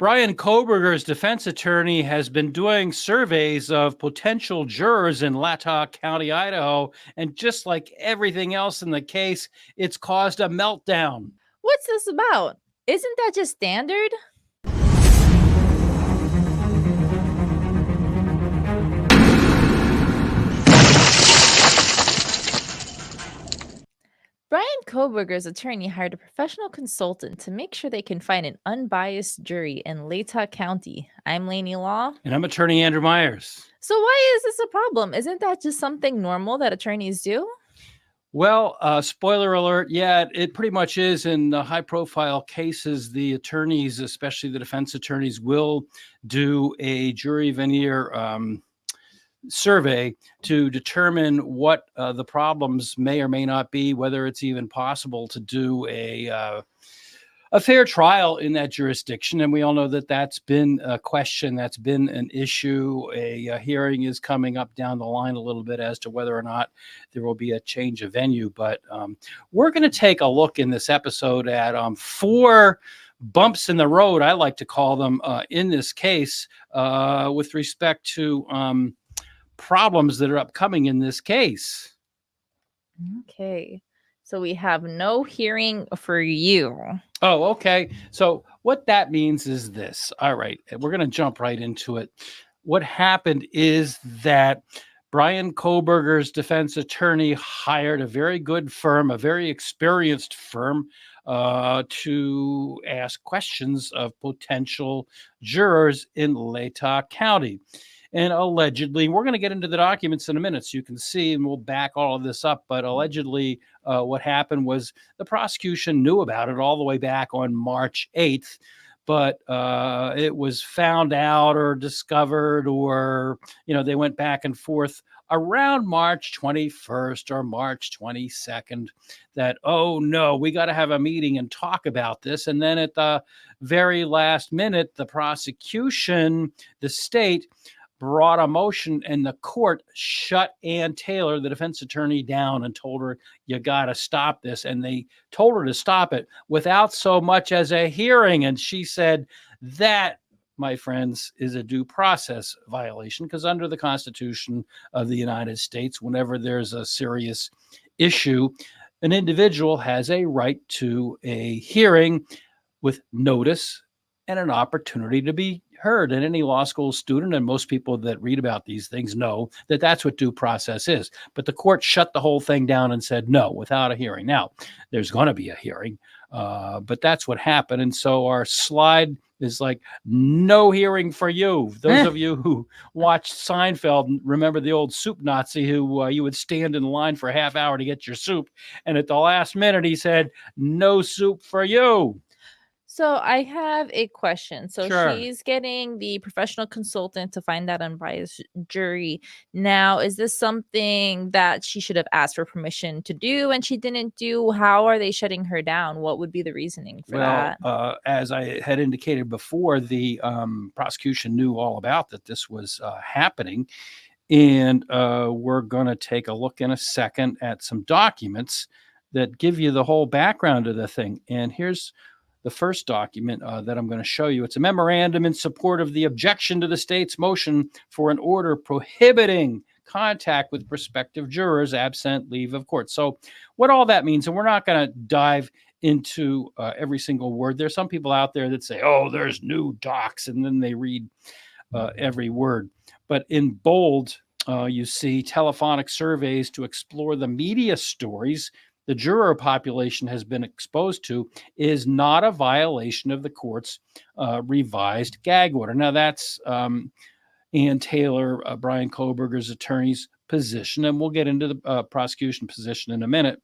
Brian Kohberger's defense attorney has been doing surveys of potential jurors in Latah County, Idaho, and just like everything else in the case, it's caused a meltdown. What's this about? Isn't that just standard? Brian Kohberger's attorney hired a professional consultant to make sure they can find an unbiased jury in Latah County. I'm Lainey Law. And I'm attorney Andrew Myers. So why is this a problem? Isn't that just something normal that attorneys do? Well, spoiler alert, yeah, it pretty much is. In the high-profile cases, the attorneys, especially the defense attorneys, will do a jury veneer survey to determine what the problems may or may not be, whether it's even possible to do a fair trial in that jurisdiction. And we all know that that's been a question, that's been an issue. A hearing is coming up down the line a little bit as to whether or not there will be a change of venue. But we're going to take a look in this episode at 4 bumps in the road, I like to call them, in this case with respect to problems that are upcoming in this case. Okay. So we have no hearing for you. Oh, okay. So what that means is this. All right. We're going to jump right into it. What happened is that Brian Kohberger's defense attorney hired a very good firm, a very experienced firm, to ask questions of potential jurors in Latah County. And allegedly, we're going to get into the documents in a minute so you can see, and we'll back all of this up. But allegedly, what happened was the prosecution knew about it all the way back on March 8th. But it was found out or discovered, or, they went back and forth around March 21st or March 22nd that, oh, no, we got to have a meeting and talk about this. And then at the very last minute, the prosecution, the state, brought a motion, and the court shut Ann Taylor, the defense attorney, down and told her, you got to stop this. And they told her to stop it without so much as a hearing. And she said, that, my friends, is a due process violation, because under the Constitution of the United States, whenever there's a serious issue, an individual has a right to a hearing with notice and an opportunity to be heard. And any law school student, and most people that read about these things, know that that's what due process is. But the court shut the whole thing down and said no, without a hearing. Now, there's going to be a hearing, but that's what happened. And so our slide is like, no hearing for you. Those of you who watched Seinfeld remember the old soup Nazi who you would stand in line for a half hour to get your soup. And at the last minute, he said, no soup for you. So I have a question. So Sure. She's getting the professional consultant to find that unbiased jury. Now, is this something that she should have asked for permission to do and she didn't do? How are they shutting her down? What would be the reasoning for that? As I had indicated before, the prosecution knew all about that this was happening. And we're going to take a look in a second at some documents that give you the whole background of the thing. And here's the first document that I'm going to show you. It's a memorandum in support of the objection to the state's motion for an order prohibiting contact with prospective jurors absent leave of court. So what all that means, and we're not going to dive into every single word. There's some people out there that say, oh, there's new docs, and then they read every word. But in bold, you see telephonic surveys to explore the media stories the juror population has been exposed to is not a violation of the court's revised gag order. Now, that's Ann Taylor, Brian Kohberger's attorney's position, and we'll get into the prosecution position in a minute.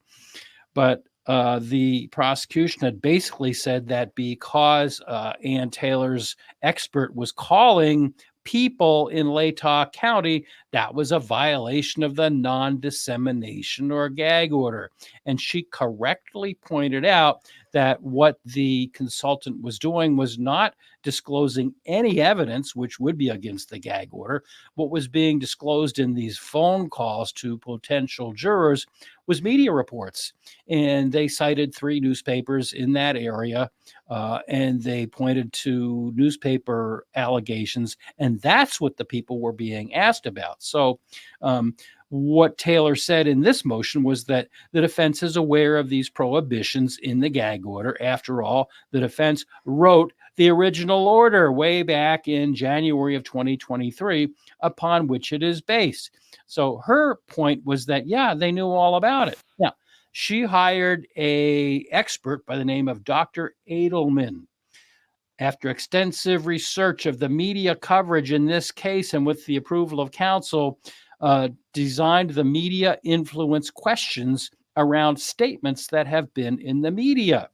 But the prosecution had basically said that because Ann Taylor's expert was calling people in Latah County, that was a violation of the non-dissemination or gag order. And she correctly pointed out that what the consultant was doing was not disclosing any evidence, which would be against the gag order. What was being disclosed in these phone calls to potential jurors was media reports. And they cited 3 newspapers in that area, and they pointed to newspaper allegations, and that's what the people were being asked about. So what Taylor said in this motion was that the defense is aware of these prohibitions in the gag order. After all, the defense wrote the original order way back in January of 2023, upon which it is based. So her point was that, yeah, they knew all about it. Now, she hired an expert by the name of Dr. Edelman. After extensive research of the media coverage in this case and with the approval of counsel, designed the media influence questions around statements that have been in the media.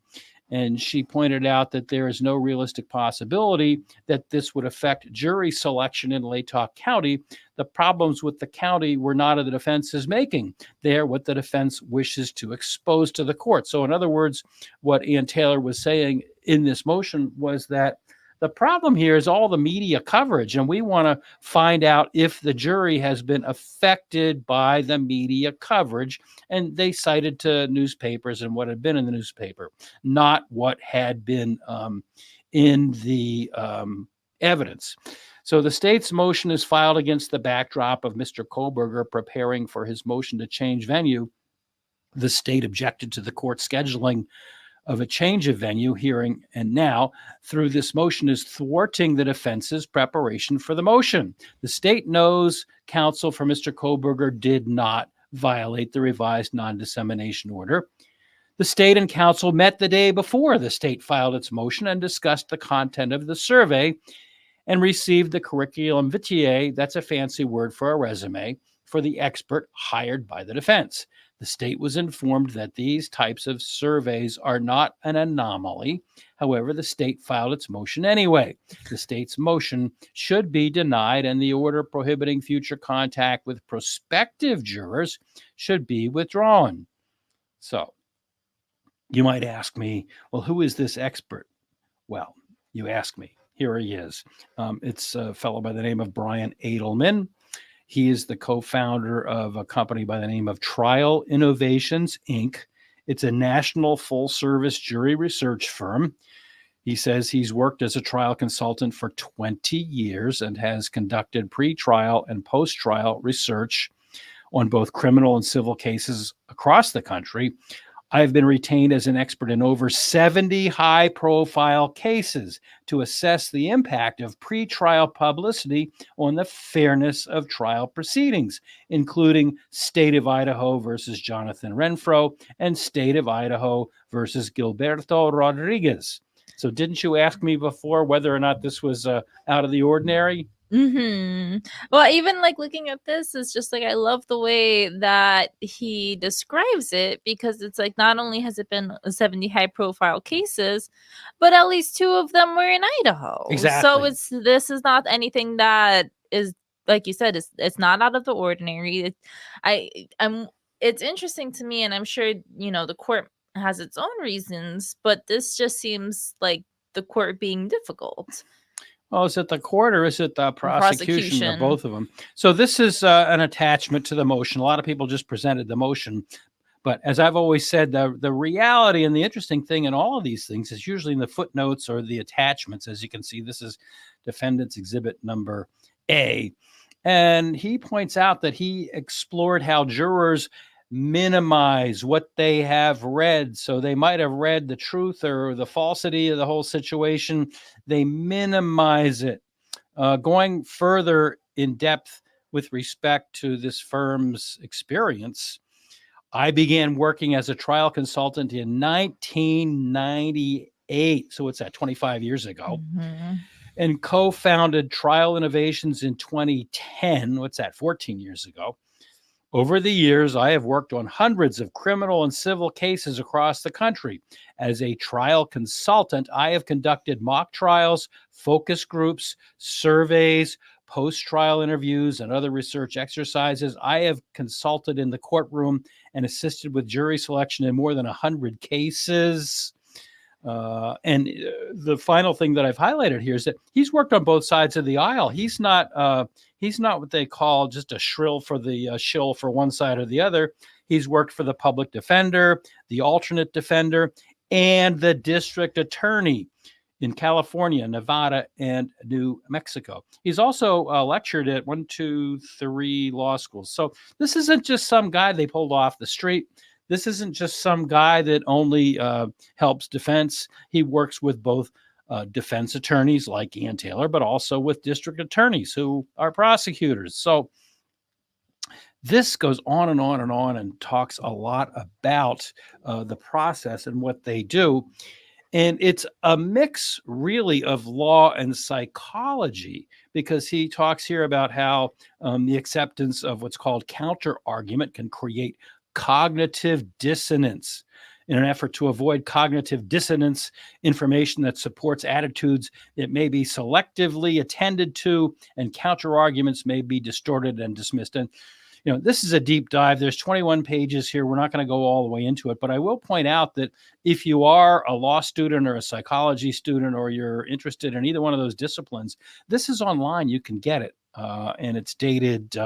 And she pointed out that there is no realistic possibility that this would affect jury selection in Latah County. The problems with the county were not of the defense's making. They're what the defense wishes to expose to the court. So in other words, what Ann Taylor was saying in this motion was that the problem here is all the media coverage, and we want to find out if the jury has been affected by the media coverage. And they cited to newspapers and what had been in the newspaper, not what had been in the evidence. So the state's motion is filed against the backdrop of Mr. Kohberger preparing for his motion to change venue. The state objected to the court scheduling of a change of venue hearing, and now through this motion is thwarting the defense's preparation for the motion. The state knows counsel for Mr. Kohberger did not violate the revised non-dissemination order. The state and counsel met the day before the state filed its motion and discussed the content of the survey and received the curriculum vitae, that's a fancy word for a resume, for the expert hired by the defense. The state was informed that these types of surveys are not an anomaly. However, the state filed its motion anyway. The state's motion should be denied, and the order prohibiting future contact with prospective jurors should be withdrawn. So, you might ask me, well, who is this expert? Well, you ask me. Here he is. It's a fellow by the name of Brian Edelman. He is the co-founder of a company by the name of Trial Innovations, Inc. It's a national full-service jury research firm. He says he's worked as a trial consultant for 20 years and has conducted pre-trial and post-trial research on both criminal and civil cases across the country. I've been retained as an expert in over 70 high-profile cases to assess the impact of pretrial publicity on the fairness of trial proceedings, including State of Idaho versus Jonathan Renfro and State of Idaho versus Gilberto Rodriguez. So didn't you ask me before whether or not this was out of the ordinary? Well, even like looking at this is just like I love the way that he describes it, because it's like not only has it been 70 high profile cases, but at least 2 of them were in Idaho. Exactly. So this is not anything that is, like you said, it's not out of the ordinary. It's interesting to me, and I'm sure the court has its own reasons, but this just seems like the court being difficult. Well, is it the court or is it the prosecution or both of them? So this is an attachment to the motion. A lot of people just presented the motion. But as I've always said, the reality and the interesting thing in all of these things is usually in the footnotes or the attachments. As you can see, this is defendant's exhibit number A. And he points out that he explored how jurors minimize what they have read. So they might have read the truth or the falsity of the whole situation. They minimize it. Going further in depth with respect to this firm's experience, I began working as a trial consultant in 1998. So what's that, 25 years ago? And co-founded Trial Innovations in 2010. What's that, 14 years ago? Over the years, I have worked on hundreds of criminal and civil cases across the country. As a trial consultant, I have conducted mock trials, focus groups, surveys, post-trial interviews, and other research exercises. I have consulted in the courtroom and assisted with jury selection in more than 100 cases. The final thing that I've highlighted here is that he's worked on both sides of the aisle. He's not what they call just a shill for one side or the other. He's worked for the public defender, the alternate defender, and the district attorney in California, Nevada, and New Mexico. He's also lectured at 1, 2, 3 law schools. So this isn't just some guy they pulled off the street. This isn't just some guy that only helps defense. He works with both defense attorneys like Ian Taylor, but also with district attorneys who are prosecutors. So this goes on and on and on and talks a lot about the process and what they do. And it's a mix really of law and psychology, because he talks here about how the acceptance of what's called counter argument can create cognitive dissonance. In an effort to avoid cognitive dissonance, information that supports attitudes that may be selectively attended to, and counter arguments may be distorted and dismissed. And this is a deep dive. There's 21 pages here. We're not going to go all the way into it, but I will point out that if you are a law student or a psychology student, or you're interested in either one of those disciplines, this is online. You can get it. And it's dated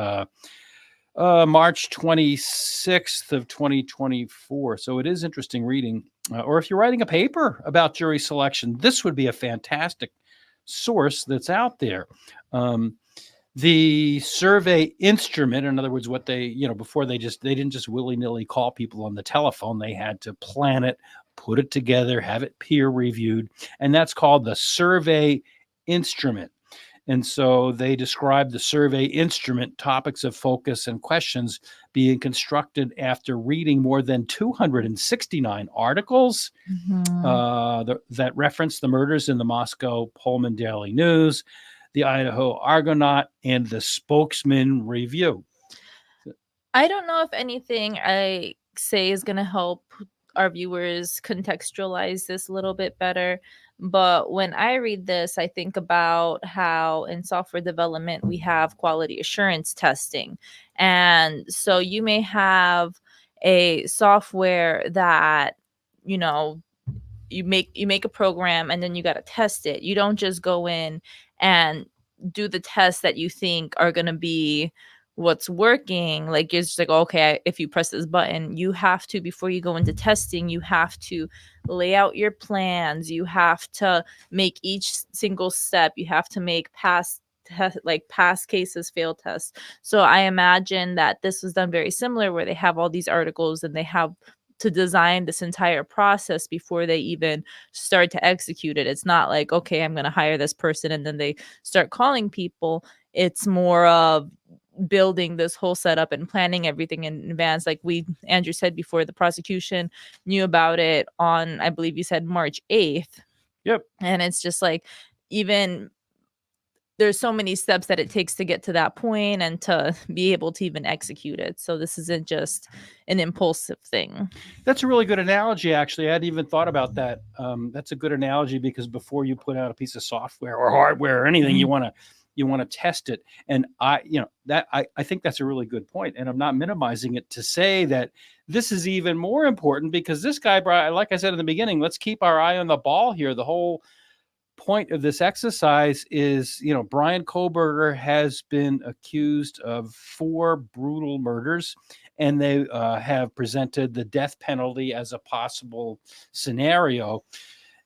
March 26th of 2024. So it is interesting reading. Or if you're writing a paper about jury selection, this would be a fantastic source that's out there. The survey instrument, in other words, what they, before they didn't just willy-nilly call people on the telephone. They had to plan it, put it together, have it peer reviewed. And that's called the survey instrument. And so they describe the survey instrument topics of focus and questions being constructed after reading more than 269 articles that reference the murders in the Moscow Pullman Daily News, the Idaho Argonaut, and the Spokesman Review. I don't know if anything I say is going to help our viewers contextualize this a little bit better. But when I read this, I think about how in software development, we have quality assurance testing. And so you may have a software that, you make a program and then you got to test it. You don't just go in and do the tests that you think are going to be what's working. Like, it's just like, okay, if you press this button, you have to, before you go into testing, you have to lay out your plans. You have to make each single step. You have to make past cases, fail tests. So I imagine that this was done very similar, where they have all these articles and they have to design this entire process before they even start to execute it. It's not like, okay, I'm going to hire this person and then they start calling people. It's more of building this whole setup and planning everything in advance. Like Andrew said before, the prosecution knew about it on, I believe you said March 8th. Yep. And it's just like, even there's so many steps that it takes to get to that point and to be able to even execute it. So this isn't just an impulsive thing. That's a really good analogy, actually. I hadn't even thought about that. That's a good analogy, because before you put out a piece of software or hardware or anything, you want to test it. And I think that's a really good point. And I'm not minimizing it to say that this is even more important, because this guy, like I said in the beginning, let's keep our eye on the ball here. The whole point of this exercise is, Brian Kohberger has been accused of 4 brutal murders, and they have presented the death penalty as a possible scenario.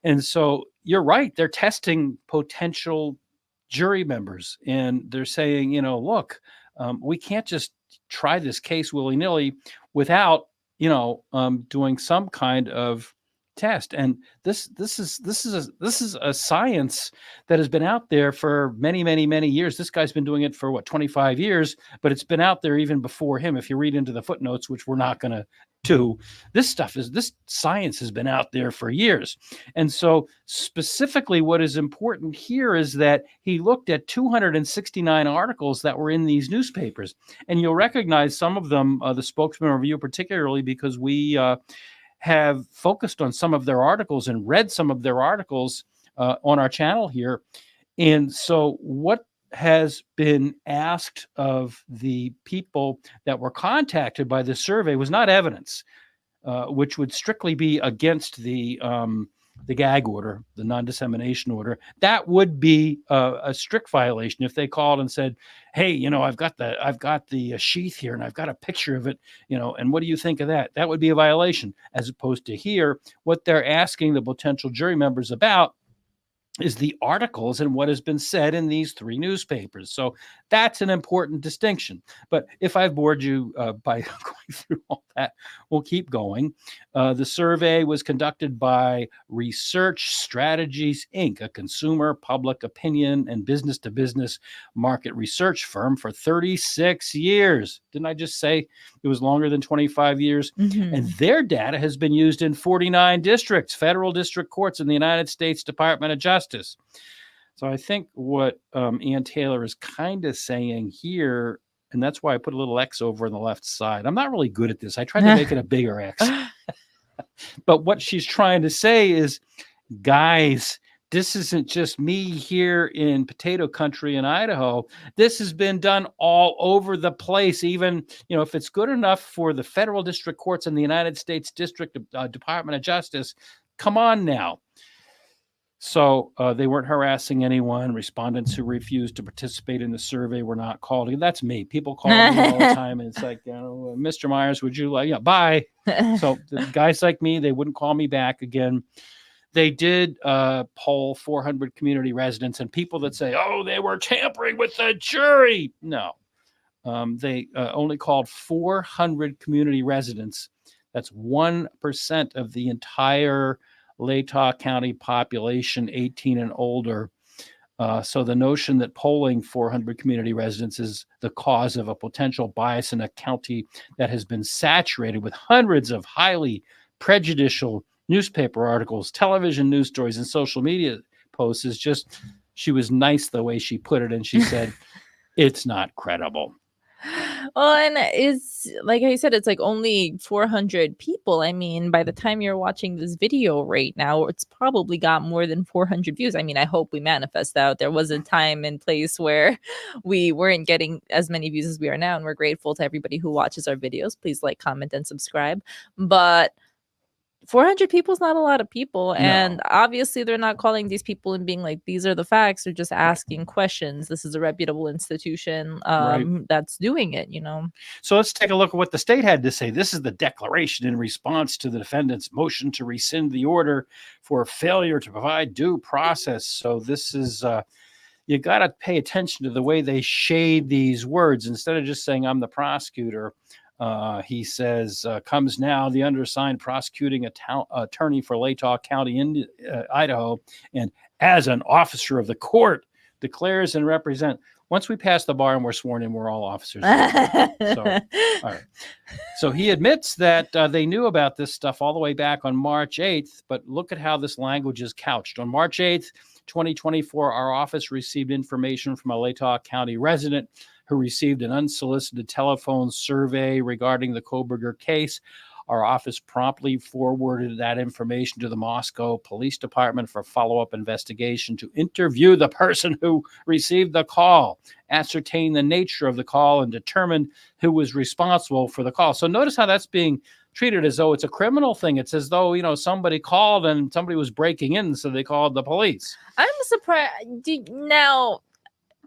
And so you're right, they're testing potential jury members, and they're saying, look, we can't just try this case willy-nilly without, doing some kind of test. And this is a science that has been out there for many, many, many years. This guy's been doing it for 25 years, but it's been out there even before him. If you read into the footnotes, which we're not going to do, this science has been out there for years. And so specifically what is important here is that he looked at 269 articles that were in these newspapers. And you'll recognize some of them, the Spokesman Review particularly, because we have focused on some of their articles and read some of their articles on our channel here. And so what has been asked of the people that were contacted by this survey was not evidence, which would strictly be against the the gag order, the non-dissemination order, that would be a strict violation. If they called and said, "Hey, I've got the sheath here, and I've got a picture of it, and what do you think of that?" That would be a violation. As opposed to here, what they're asking the potential jury members about is the articles and what has been said in these 3 newspapers. So that's an important distinction. But if I've bored you by going through all that, we'll keep going. The survey was conducted by Research Strategies, Inc., a consumer, public opinion, and business-to-business market research firm for 36 years. Didn't I just say it was longer than 25 years? Mhm. And their data has been used in 49 districts, federal district courts in the United States Department of Justice. So I think what Ann Taylor is kind of saying here, and that's why I put a little X over on the left side. I'm not really good at this. I tried to make it a bigger X. But what she's trying to say is, guys, this isn't just me here in potato country in Idaho. This has been done all over the place. Even, if it's good enough for the federal district courts in the United States District Department of Justice, come on now. So they weren't harassing anyone. Respondents who refused to participate in the survey were not called. That's me. People call me all the time, and it's like, Mr. Myers, would you like? Bye. So the guys like me, they wouldn't call me back again. They did poll 400 community residents, and people that say, "Oh, they were tampering with the jury." No, they only called 400 community residents. That's 1% of the entire Latah County population, 18 and older. So the notion that polling 400 community residents is the cause of a potential bias in a county that has been saturated with hundreds of highly prejudicial newspaper articles, television news stories, and social media posts is just, she was nice the way she put it. And she said, it's not credible. Well, and it's like I said, it's like only 400 people. I mean, by the time you're watching this video right now, it's probably got more than 400 views. I mean, I hope we manifest out. There was a time and place where we weren't getting as many views as we are now, and we're grateful to everybody who watches our videos. Please like, comment, and subscribe. But 400 people is not a lot of people. And obviously they're not calling these people and being like, these are the facts. They're just asking questions. This is a reputable institution that's doing it, So let's take a look at what the state had to say. This is the declaration in response to the defendant's motion to rescind the order for failure to provide due process. So this is, you got to pay attention to the way they shade these words. Instead of just saying, I'm the prosecutor, he says, comes now the undersigned prosecuting attorney for Latah County, Idaho, and as an officer of the court, declares and represent. Once we pass the bar and we're sworn in, we're all officers. So, all right. So he admits that they knew about this stuff all the way back on March 8th, but look at how this language is couched. On March 8th, 2024, our office received information from a Latah County resident who received an unsolicited telephone survey regarding the Kohberger case. Our office promptly forwarded that information to the Moscow Police Department for follow-up investigation to interview the person who received the call, ascertain the nature of the call, and determine who was responsible for the call. So notice how that's being treated as though it's a criminal thing. It's as though, somebody called and somebody was breaking in, so they called the police. I'm surprised. Now,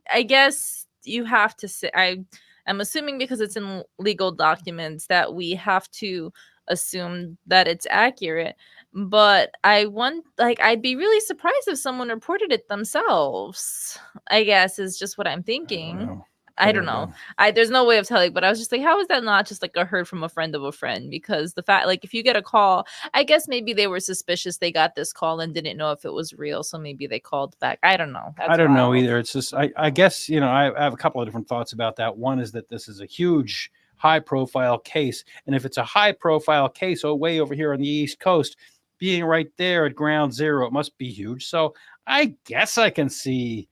I guess you have to say, I'm assuming because it's in legal documents that we have to assume that it's accurate, but I'd be really surprised if someone reported it themselves, I guess, is just what I'm thinking. I don't know. There's no way of telling, but I was just like, how is that not just like a heard from a friend of a friend? Because the fact, like, if you get a call, I guess maybe they were suspicious. They got this call and didn't know if it was real, so maybe they called back. I don't know. I don't know either. It's just, I guess, I have a couple of different thoughts about that. One is that this is a huge, high-profile case, and if it's a high-profile case, way over here on the East Coast, being right there at ground zero, it must be huge. So I guess I can see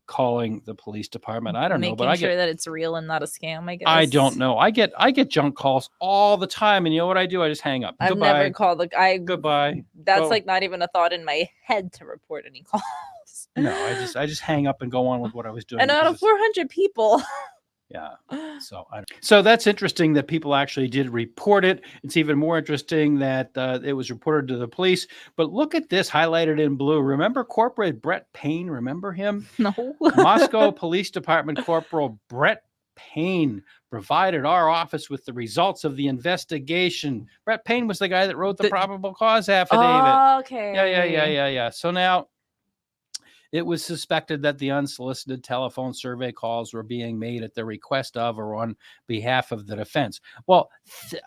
calling the police department. I don't know, but I get that it's real and not a scam, I guess. I don't know. I get junk calls all the time, and you know what I do? I just hang up. I've Goodbye. never called goodbye. That's like not even a thought in my head to report any calls. No, I just hang up and go on with what I was doing. And out of 400 people, Yeah. So that's interesting that people actually did report it. It's even more interesting that it was reported to the police. But look at this highlighted in blue. Remember Corporal Brett Payne? Remember him? No. Moscow Police Department Corporal Brett Payne provided our office with the results of the investigation. Brett Payne was the guy that wrote the probable cause affidavit. Okay. Yeah. So now it was suspected that the unsolicited telephone survey calls were being made at the request of or on behalf of the defense. Well,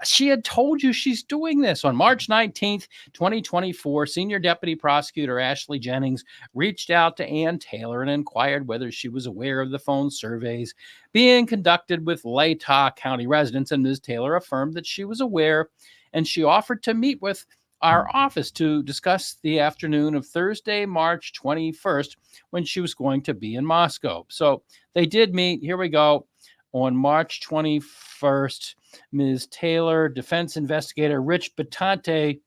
she had told you she's doing this. On March 19th, 2024, Senior Deputy Prosecutor Ashley Jennings reached out to Ann Taylor and inquired whether she was aware of the phone surveys being conducted with Latah County residents, and Ms. Taylor affirmed that she was aware, and she offered to meet with our office to discuss the afternoon of Thursday, March 21st, when she was going to be in Moscow. So they did meet. Here we go. On March 21st, Ms. Taylor, defense investigator Rich Batante.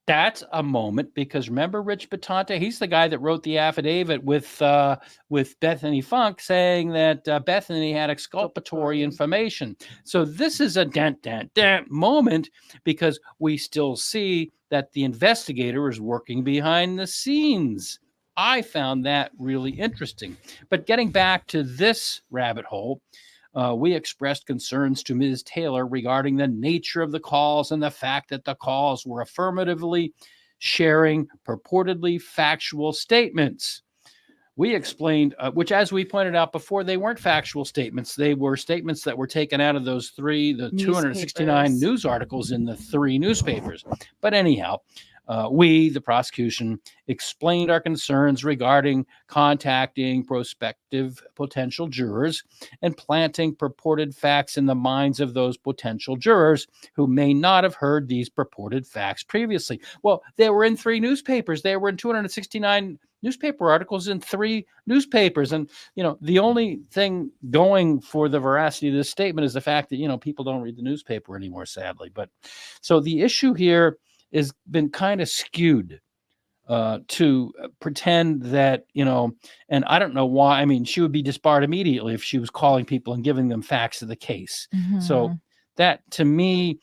That's a moment, because remember Rich Batante? He's the guy that wrote the affidavit with Bethany Funk saying that Bethany had exculpatory information. So this is a dent moment, because we still see that the investigator is working behind the scenes. I found that really interesting. But getting back to this rabbit hole, we expressed concerns to Ms. Taylor regarding the nature of the calls and the fact that the calls were affirmatively sharing purportedly factual statements. We explained, which, as we pointed out before, they weren't factual statements. They were statements that were taken out of the 269 news articles in the 3 newspapers. But anyhow, we, the prosecution, explained our concerns regarding contacting prospective potential jurors and planting purported facts in the minds of those potential jurors who may not have heard these purported facts previously. Well, they were in 3 newspapers. They were in 269 newspaper articles in 3 newspapers. And, the only thing going for the veracity of this statement is the fact that, people don't read the newspaper anymore, sadly. But so the issue here has been kind of skewed to pretend that, and I don't know why. I mean, she would be disbarred immediately if she was calling people and giving them facts of the case. Mm-hmm. So that, to me,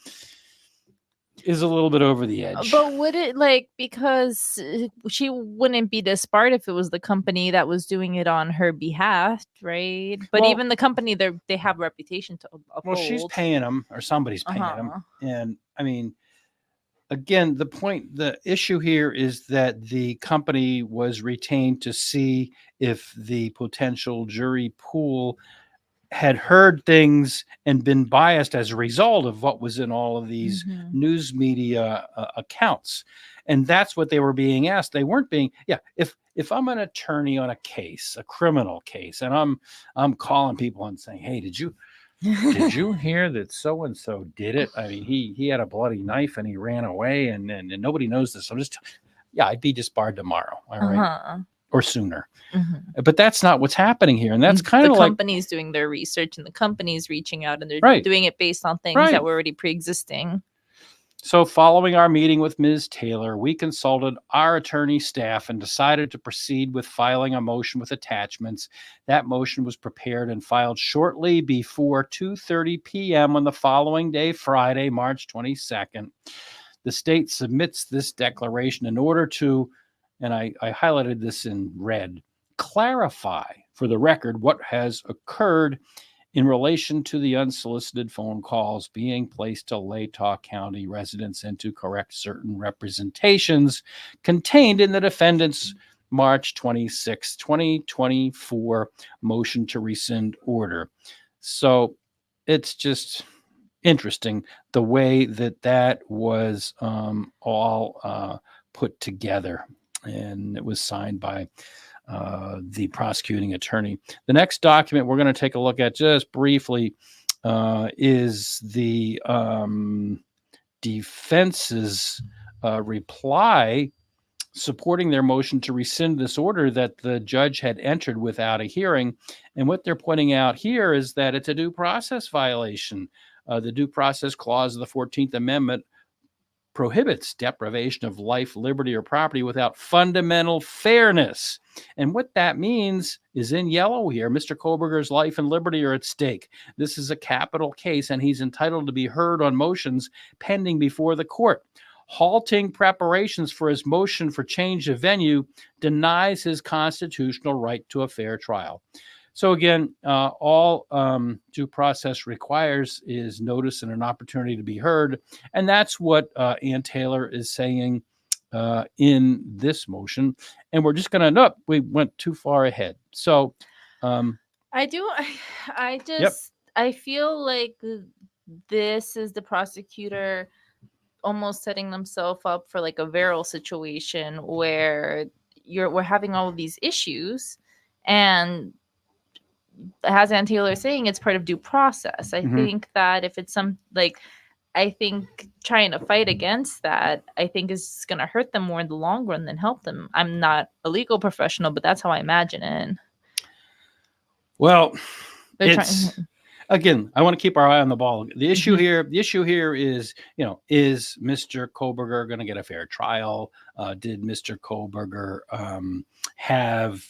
is a little bit over the edge. But would it, because she wouldn't be disbarred if it was the company that was doing it on her behalf, right? But even the company, they have a reputation to uphold. Well, she's paying them, or somebody's paying them. And I mean, again, the issue here is that the company was retained to see if the potential jury pool had heard things and been biased as a result of what was in all of these news media accounts. And that's what they were being asked. They weren't being, if I'm an attorney on a case, a criminal case, and I'm calling people and saying, hey, did you hear that so-and-so did it? I mean, he had a bloody knife and he ran away and nobody knows this. I'd be disbarred tomorrow. All right. Or sooner. But that's not what's happening here. And that's kind of the company's doing their research, and the company's reaching out, and they're doing it based on things that were already pre-existing. So following our meeting with Ms. Taylor, we consulted our attorney staff and decided to proceed with filing a motion with attachments. That motion was prepared and filed shortly before 2:30 p.m. on the following day, Friday, March 22nd. The state submits this declaration in order to, and I highlighted this in red, clarify for the record what has occurred in relation to the unsolicited phone calls being placed to Latah County residents and to correct certain representations contained in the defendant's March 26, 2024 motion to rescind order. So it's just interesting the way that was all put together. And it was signed by the prosecuting attorney. The next document we're going to take a look at just briefly is the defense's reply supporting their motion to rescind this order that the judge had entered without a hearing. And what they're pointing out here is that it's a due process violation. The due process clause of the 14th Amendment prohibits deprivation of life, liberty, or property without fundamental fairness. And what that means is in yellow here. Mr. Kohberger's life and liberty are at stake. This is a capital case, and he's entitled to be heard on motions pending before the court. Halting preparations for his motion for change of venue denies his constitutional right to a fair trial. So again, all due process requires is notice and an opportunity to be heard. And that's what Ann Taylor is saying in this motion. And we're just going to, nope, we went too far ahead. So I feel like this is the prosecutor almost setting themselves up for like a Verrill situation where we're having all of these issues, and as Ann Taylor is saying, it's part of due process. I think that if it's I think trying to fight against that, I think is going to hurt them more in the long run than help them. I'm not a legal professional, but that's how I imagine it. Well, again, I want to keep our eye on the ball. The issue here is, is Mr. Kohberger going to get a fair trial? Did Mr. Kohberger have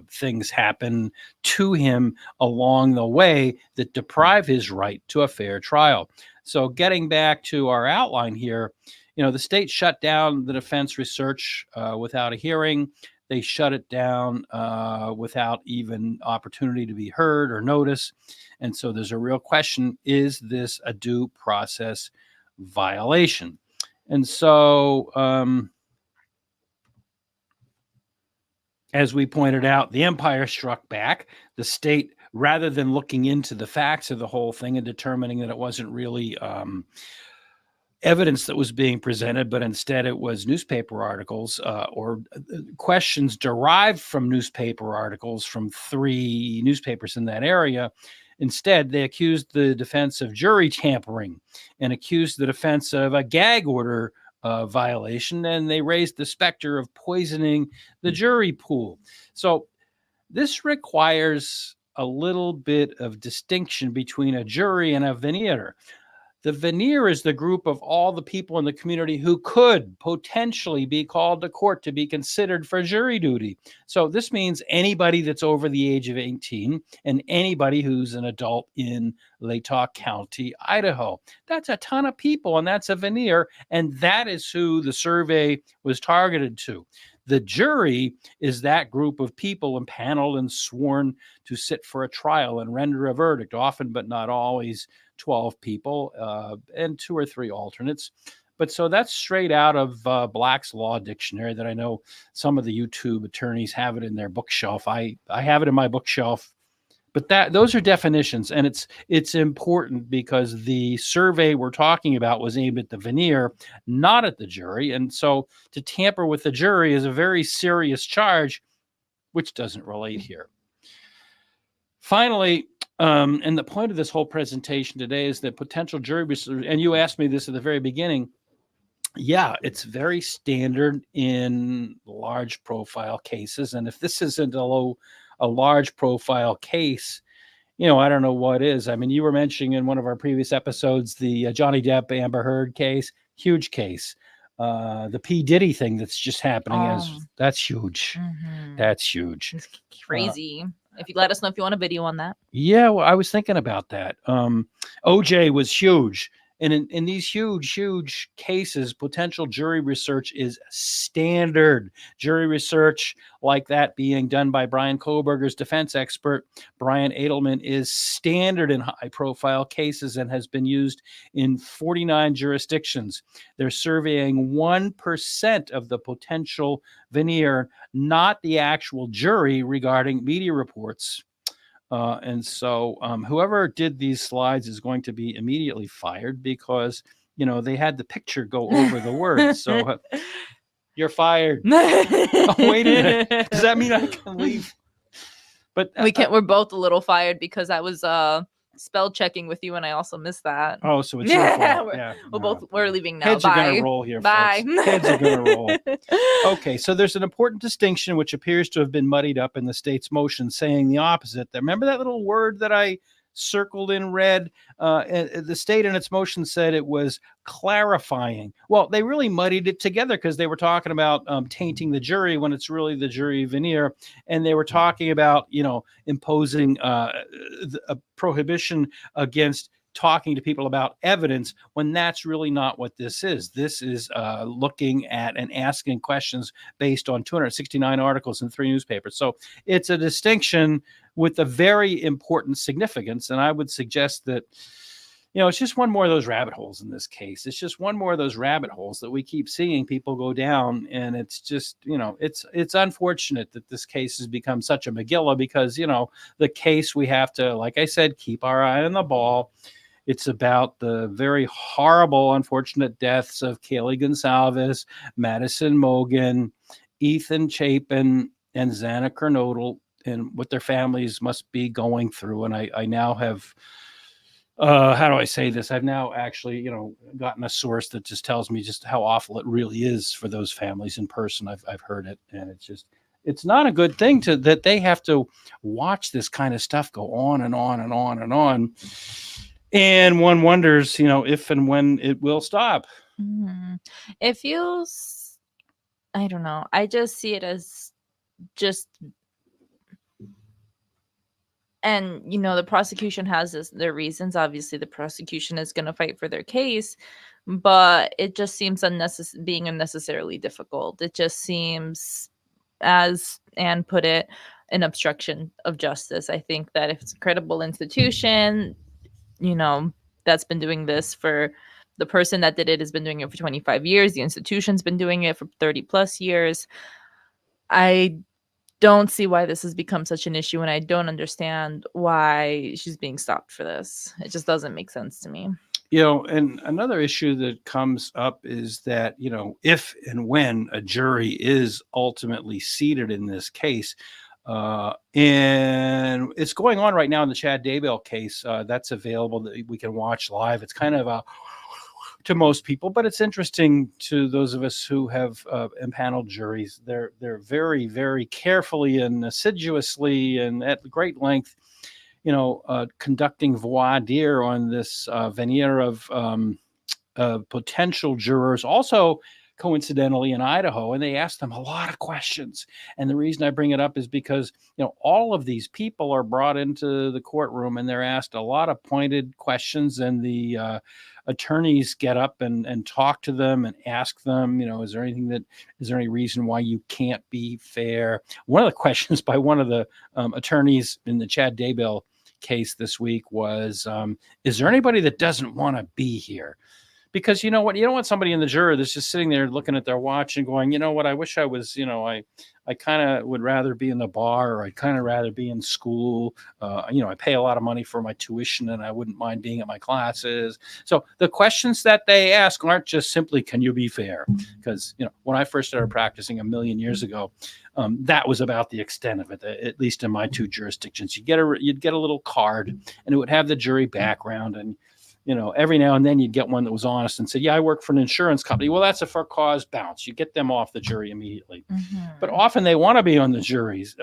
things happen to him along the way that deprive his right to a fair trial? So getting back to our outline here, the state shut down the defense research without a hearing. They shut it down without even opportunity to be heard or notice. And so there's a real question, is this a due process violation? And so, as we pointed out, the empire struck back. The state, rather than looking into the facts of the whole thing and determining that it wasn't really evidence that was being presented, but instead it was newspaper articles or questions derived from newspaper articles from 3 newspapers in that area. Instead, they accused the defense of jury tampering and accused the defense of a gag order violation, and they raised the specter of poisoning the jury pool. So this requires a little bit of distinction between a jury and a veneer. The veneer is the group of all the people in the community who could potentially be called to court to be considered for jury duty. So this means anybody that's over the age of 18 and anybody who's an adult in Latah County, Idaho. That's a ton of people, and that's a veneer, and that is who the survey was targeted to. The jury is that group of people impaneled and sworn to sit for a trial and render a verdict, often but not always 12 people and 2 or 3 alternates. But so that's straight out of Black's Law Dictionary that I know some of the YouTube attorneys have it in their bookshelf. I have it in my bookshelf. But those are definitions, and it's important because the survey we're talking about was aimed at the veneer, not at the jury. And so to tamper with the jury is a very serious charge, which doesn't relate here. Finally, and the point of this whole presentation today is that potential jury research, and you asked me this at the very beginning, yeah, it's very standard in large profile cases. And if this isn't a large profile case, I don't know what is. I mean, you were mentioning in one of our previous episodes, the Johnny Depp Amber Heard case, huge case. The P. Diddy thing that's just happening that's huge. That's huge. It's crazy. If you let us know if you want a video on that. Yeah, well, I was thinking about that. OJ was huge. And in these huge cases, potential jury research is standard. Jury research like that being done by Brian Kohberger's defense expert, Brian Edelman, is standard in high-profile cases and has been used in 49 jurisdictions. They're surveying 1% of the potential veneer, not the actual jury, regarding media reports. And so whoever did these slides is going to be immediately fired because, they had the picture go over the words. So you're fired. Oh, wait a minute. Does that mean I can leave? But we can't. We're both a little fired because I was spell checking with you and I also missed that. Oh, so it's your fault. We're leaving now. Heads Bye. are going to roll here. Bye. Folks. Heads are going to roll. Okay, so there's an important distinction which appears to have been muddied up in the state's motion saying the opposite. Remember that little word that I circled in red. And the state in its motion said it was clarifying. Well, they really muddied it together because they were talking about tainting the jury when it's really the jury veneer. And they were talking about, imposing a prohibition against talking to people about evidence when that's really not what this is. This is looking at and asking questions based on 269 articles in 3 newspapers. So it's a distinction with a very important significance. And I would suggest that, it's just one more of those rabbit holes in this case. It's just one more of those rabbit holes that we keep seeing people go down. And it's just, it's unfortunate that this case has become such a Megillah because, the case we have to, like I said, keep our eye on the ball. It's about the very horrible, unfortunate deaths of Kaylee Gonsalves, Madison Mogan, Ethan Chapin, and Xana Kernodle, and what their families must be going through. And I now have, how do I say this? I've now actually, gotten a source that just tells me just how awful it really is for those families in person. I've heard it, and it's not a good thing that they have to watch this kind of stuff go on and on and on and on. And one wonders, if and when it will stop. It feels, I don't know. I just see it as just, and the prosecution has their reasons. Obviously, the prosecution is going to fight for their case, but it just seems being unnecessarily difficult. It just seems, as Anne put it, an obstruction of justice. I think that if it's a credible institution, that's been doing this for, the person that did it has been doing it for 25 years. The institution's been doing it for 30 plus years. I don't see why this has become such an issue, and I don't understand why she's being stopped for this. It just doesn't make sense to me. And another issue that comes up is that, if and when a jury is ultimately seated in this case, and it's going on right now in the Chad Daybell case, that's available that we can watch live. It's kind of to most people, but it's interesting to those of us who have impaneled juries. They're very, very carefully and assiduously and at great length, conducting voir dire on this veneer of potential jurors. Also, coincidentally, in Idaho, and they asked them a lot of questions. And the reason I bring it up is because, all of these people are brought into the courtroom and they're asked a lot of pointed questions, and the attorneys get up and talk to them and ask them, is there any reason why you can't be fair? One of the questions by one of the attorneys in the Chad Daybell case this week was, is there anybody that doesn't want to be here? Because you don't want somebody in the jury that's just sitting there looking at their watch and going, I wish I was, I kind of would rather be in the bar, or I'd kind of rather be in school. I pay a lot of money for my tuition and I wouldn't mind being at my classes. So the questions that they ask aren't just simply, can you be fair? Because, when I first started practicing a million years ago, that was about the extent of it, at least in my 2 jurisdictions. You'd get a little card and it would have the jury background, and every now and then you'd get one that was honest and said, yeah, I work for an insurance company. Well, that's a for cause bounce. You get them off the jury immediately. But often they want to be on the juries.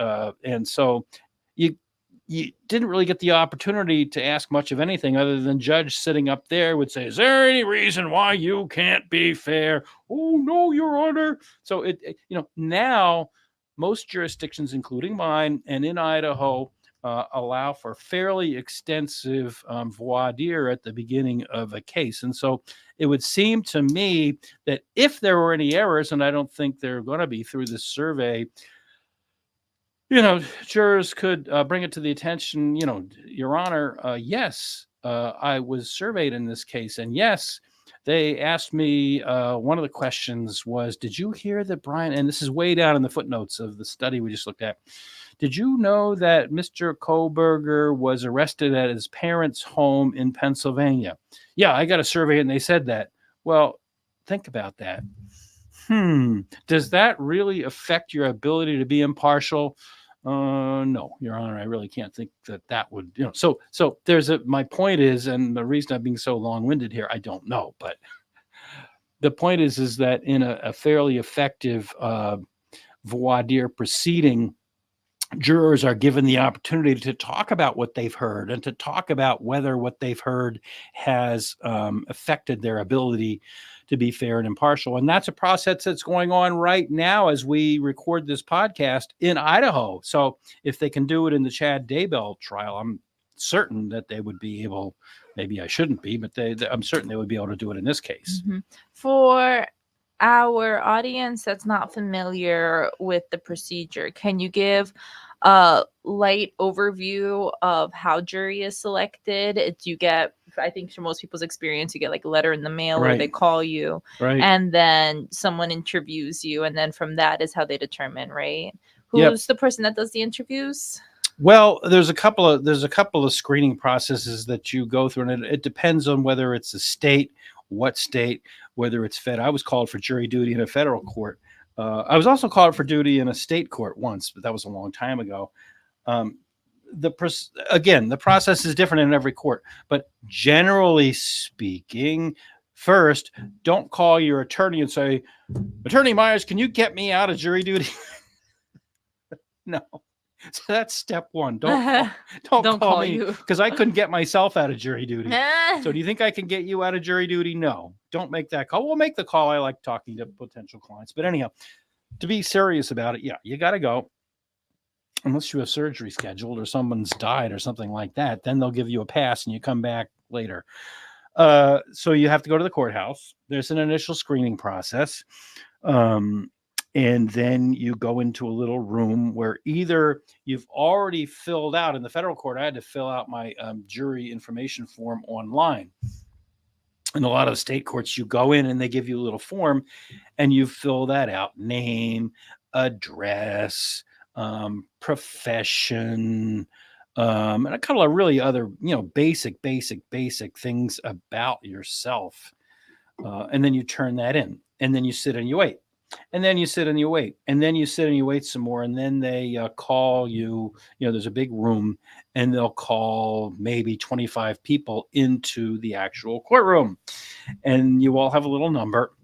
And so you didn't really get the opportunity to ask much of anything other than judge sitting up there would say, is there any reason why you can't be fair? Oh, no, Your Honor. So now most jurisdictions, including mine and in Idaho, allow for fairly extensive voir dire at the beginning of a case. And so it would seem to me that if there were any errors, and I don't think there are going to be through this survey, jurors could bring it to the attention, Your Honor, yes, I was surveyed in this case. And yes, they asked me, one of the questions was, did you hear that Brian, and this is way down in the footnotes of the study we just looked at, did you know that Mr. Kohberger was arrested at his parents' home in Pennsylvania? Yeah, I got a survey and they said that. Well, think about that. Does that really affect your ability to be impartial? No, Your Honor, I really can't think that would, so my point is, and the reason I'm being so long-winded here, I don't know, but the point is that in a fairly effective voir dire proceeding, jurors are given the opportunity to talk about what they've heard and to talk about whether what they've heard has affected their ability to be fair and impartial. And that's a process that's going on right now as we record this podcast in Idaho. So if they can do it in the Chad Daybell trial, I'm certain that they would be able, maybe I shouldn't be, but I'm certain they would be able to do it in this case. Mm-hmm. For our audience that's not familiar with the procedure, can you give a light overview of how jury is selected? Do you get, I think for most people's experience, you get like a letter in the mail or they call you, and then someone interviews you, and then from that is how they determine, right? Who's the person that does the interviews? Well, there's a couple of screening processes that you go through, and it depends on whether it's a state, what state, whether it's fed. I was called for jury duty in a federal court. I was also called for duty in a state court once, but that was a long time ago. The process is different in every court, but generally speaking, first, don't call your attorney and say, "Attorney Myers, can you get me out of jury duty?" No. So that's step one. Don't call me, because I couldn't get myself out of jury duty. So do you think I can get you out of jury duty? No, don't make that call. We'll make the call. I like talking to potential clients. But anyhow, to be serious about it, you got to go. Unless you have surgery scheduled or someone's died or something like that, then they'll give you a pass and you come back later. So you have to go to the courthouse. There's an initial screening process. And then you go into a little room where either you've already filled out, in the federal court, I had to fill out my jury information form online. In a lot of state courts, you go in and they give you a little form and you fill that out: name, address, profession, and a couple of really other, basic things about yourself. And then you turn that in, and then you sit and you wait. And then you sit and you wait, and then you sit and you wait some more. And then they call you, there's a big room, and they'll call maybe 25 people into the actual courtroom, and you all have a little number,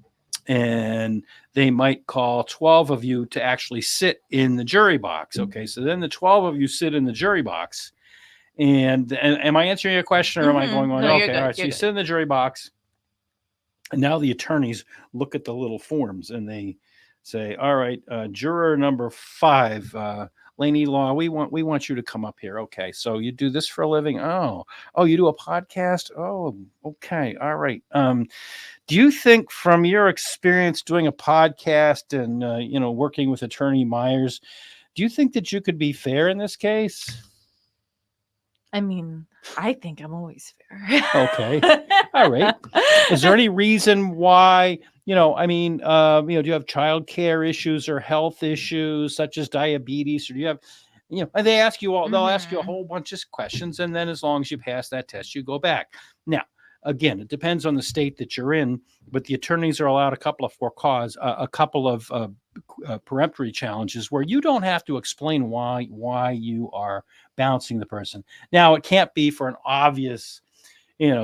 and they might call 12 of you to actually sit in the jury box. Okay. So then the 12 of you sit in the jury box, and am I answering your question, or am I going on? No, okay. All right. So you sit in the jury box. And now the attorneys look at the little forms and they say, "All right, juror number 5, Laney Law, we want you to come up here." Okay, so you do this for a living? Oh, you do a podcast? Oh, okay, all right. Do you think, from your experience doing a podcast and working with Attorney Myers, do you think that you could be fair in this case? I mean, I think I'm always fair. Okay. All right. Is there any reason why, do you have childcare issues or health issues such as diabetes, or do you have, and they ask you all, they'll ask you a whole bunch of questions. And then as long as you pass that test, you go back. Now, again, it depends on the state that you're in, but the attorneys are allowed a couple of peremptory challenges where you don't have to explain why you are bouncing the person. Now, it can't be for an obvious,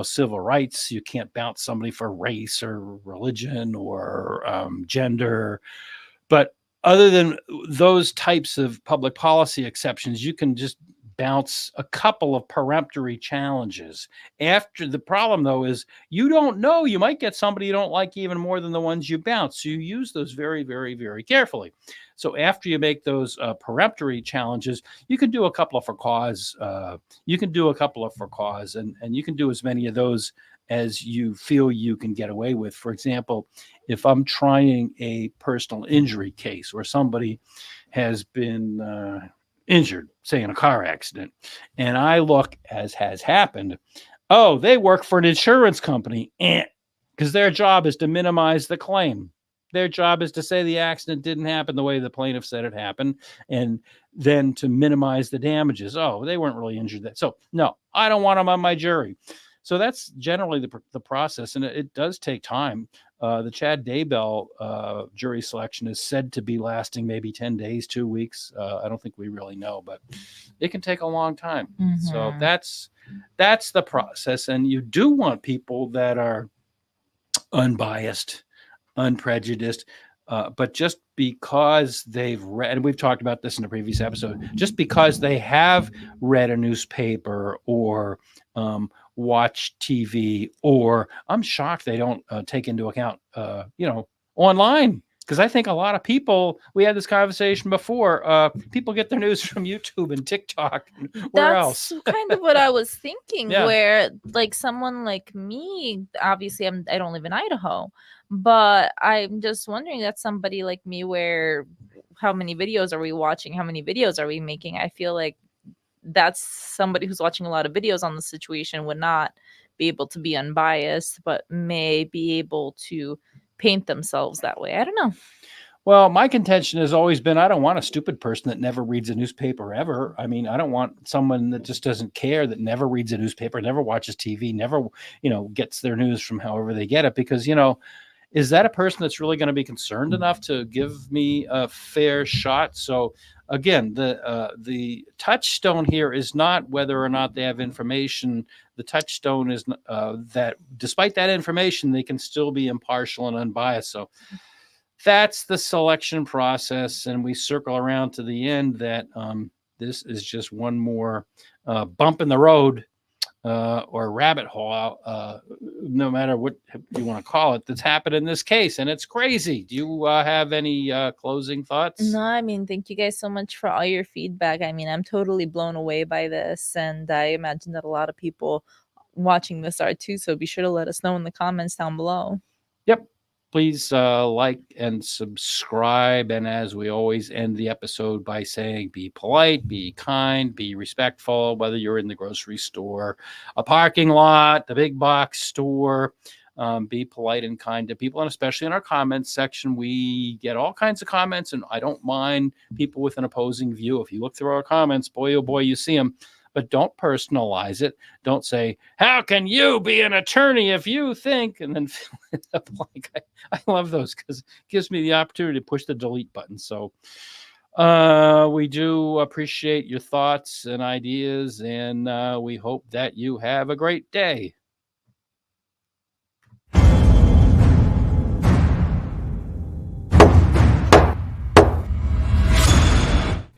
civil rights. You can't bounce somebody for race or religion or gender. But other than those types of public policy exceptions, you can just bounce a couple of peremptory challenges. After the problem, though, is you don't know. You might get somebody you don't like even more than the ones you bounce. So you use those very, very, very carefully. So after you make those peremptory challenges, you can do a couple of for cause. And you can do as many of those as you feel you can get away with. For example, if I'm trying a personal injury case where somebody has been injured, say in a car accident, and I look, as has happened, they work for an insurance company, because their job is to minimize the claim. Their job is to say the accident didn't happen the way the plaintiff said it happened, and then to minimize the damages. They weren't really injured. So no, I don't want them on my jury. So that's generally the process, and it does take time. The Chad Daybell jury selection is said to be lasting maybe 10 days, 2 weeks. I don't think we really know, but it can take a long time. So that's the process. And you do want people that are unbiased, unprejudiced, but just because they've read, and we've talked about this in a previous episode, just because they have read a newspaper or watch TV, or I'm shocked they don't take into account, online. Because I think a lot of people, we had this conversation before, people get their news from YouTube and TikTok. Where else? That's kind of what I was thinking, Yeah. where like someone like me, obviously I don't live in Idaho, but I'm just wondering that somebody like me, where how many videos are we watching? How many videos are we making? I feel like that's somebody who's watching a lot of videos on the situation would not be able to be unbiased, but may be able to paint themselves that way. I don't know. Well, my contention has always been I don't want a stupid person that never reads a newspaper ever. I mean, I don't want someone that just doesn't care, that never reads a newspaper, never watches TV, never, gets their news from however they get it. Because, is that a person that's really going to be concerned enough to give me a fair shot? So again, the touchstone here is not whether or not they have information. The touchstone is that despite that information, they can still be impartial and unbiased. So that's the selection process, and we circle around to the end that this is just one more bump in the road or rabbit hole, no matter what you want to call it, that's happened in this case, and it's crazy. Do you have any closing thoughts? No, I mean, thank you guys so much for all your feedback. I mean, I'm totally blown away by this, and I imagine that a lot of people watching this are too, so be sure to let us know in the comments down below. Yep. Please like and subscribe. And as we always end the episode by saying, be polite, be kind, be respectful, whether you're in the grocery store, a parking lot, the big box store. Be polite and kind to people, and especially in our comments section, we get all kinds of comments, and I don't mind people with an opposing view. If you look through our comments, boy, oh boy, you see them. But don't personalize it. Don't say, how can you be an attorney if you think, and then fill it up like I love those because it gives me the opportunity to push the delete button. So we do appreciate your thoughts and ideas, and we hope that you have a great day.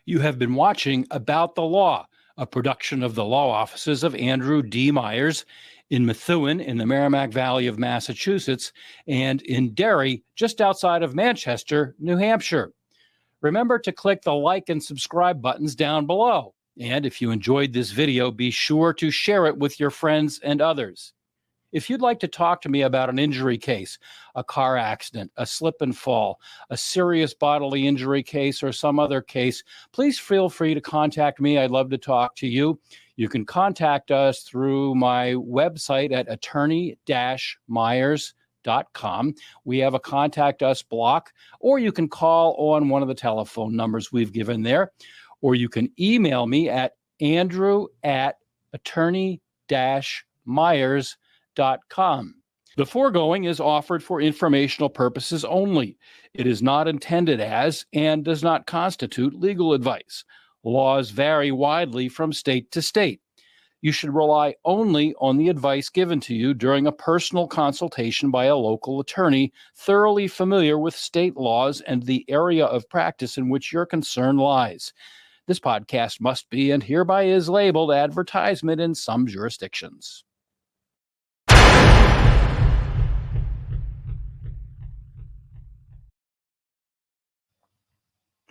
You have been watching About the Law, a production of the law offices of Andrew D. Myers in Methuen in the Merrimack Valley of Massachusetts and in Derry, just outside of Manchester, New Hampshire. Remember to click the like and subscribe buttons down below. And if you enjoyed this video, be sure to share it with your friends and others. If you'd like to talk to me about an injury case, a car accident, a slip and fall, a serious bodily injury case, or some other case, please feel free to contact me. I'd love to talk to you. You can contact us through my website at attorney-myers.com. We have a contact us block, or you can call on one of the telephone numbers we've given there, or you can email me at andrew@attorney-myers.com. The foregoing is offered for informational purposes only. It is not intended as and does not constitute legal advice. Laws vary widely from state to state. You should rely only on the advice given to you during a personal consultation by a local attorney thoroughly familiar with state laws and the area of practice in which your concern lies. This podcast must be and hereby is labeled advertisement in some jurisdictions.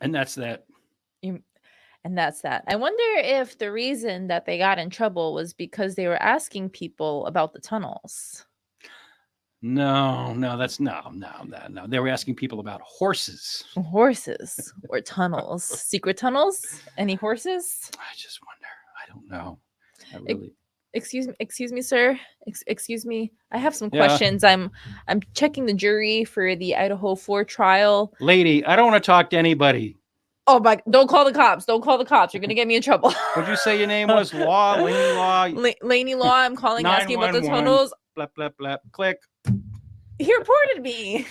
And that's that. And that's that. I wonder if the reason that they got in trouble was because they were asking people about the tunnels. No. They were asking people about horses. Horses or tunnels. Secret tunnels? Any horses? I just wonder. I don't know. I really... Excuse me, sir. Excuse me. I have some questions. I'm checking the jury for the Idaho 4 trial. Lady, I don't want to talk to anybody. Oh my! Don't call the cops. Don't call the cops. You're gonna get me in trouble. What'd you say your name was? Laney Law. Laney Law. I'm calling, asking about the tunnels. Blap, blap, blap. Click. He reported me.